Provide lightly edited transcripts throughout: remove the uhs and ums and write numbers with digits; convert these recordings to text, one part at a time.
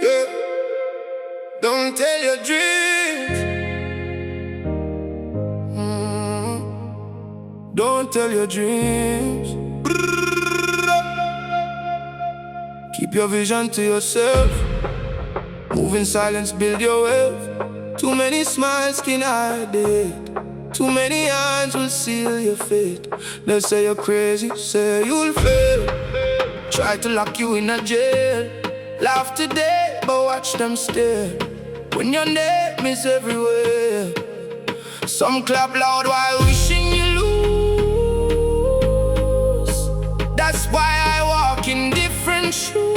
Yeah. Don't tell your dreams. Don't tell your dreams. Keep your vision to yourself. Move in silence, build your wealth. Too many smiles can hide it. Too many hands will seal your fate. They say you're crazy, say you'll fail. Try to lock you in a jail. Laugh today, but watch them stare when your name is everywhere. Some clap loud while wishing you lose. That's why I walk in different shoes.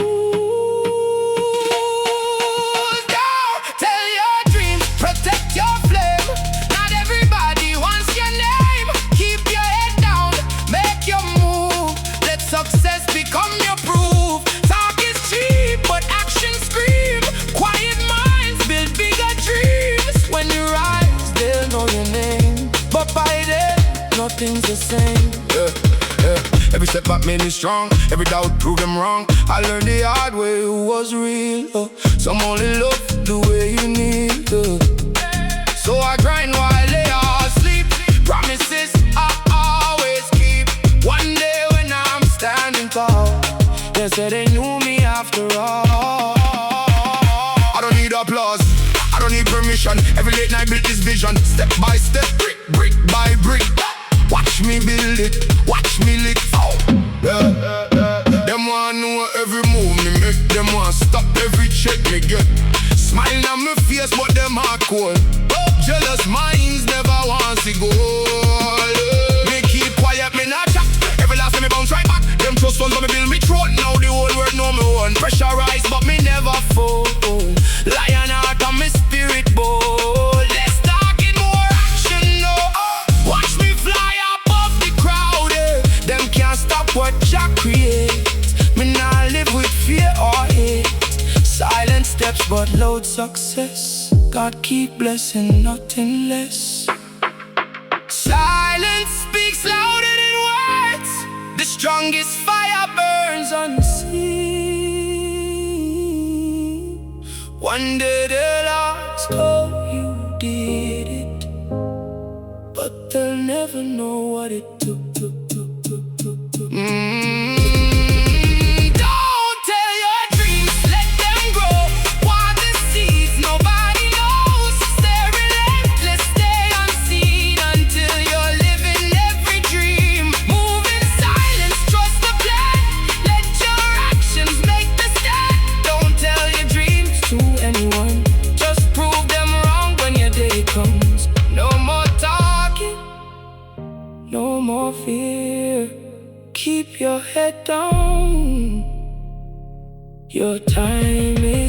Success become your proof. Talk is cheap, but action scream. Quiet minds build bigger dreams. When you rise, they'll know your name. But by then, nothing's the same. Every step back made me strong. Every doubt proved them wrong. I learned the hard way who was real. Some only love the way you need. So I grind while they all sleep. Promises I always keep. One day standing tall, they said they knew me after all. I don't need applause, I don't need permission. Every late night build this vision. Step by step, brick, brick by brick. Watch me build it, watch me lick. Oh, yeah. Them want know every move me make. Them want stop every check me get. Smiling on my face, but them heart cold. Jealous minds never want to go. Me keep quiet, me not chat. Every last time me bounce right back. Them trust funds but me build me throat. Now the whole world know me one. Pressurized but me never fall. Lion heart and me spirit bold. Let's talk in more action now. Watch me fly above the crowd. Them can't stop what Jah create. Me nah live with fear or hate. Silent steps but loud success. God keep blessing, nothing less. Silence speaks louder than words. The strongest fire burns unseen. One day they'll ask how you did it, but they'll never know what it took. Don't tell your dreams, let them grow. Water the seeds, nobody knows. Stay relentless, stay unseen until you're living every dream. Move in silence, trust the plan. Let your actions make the stand. Don't tell your dreams to anyone. Just prove them wrong when your day comes. No more talking, no more fear. Keep your head down. Your time is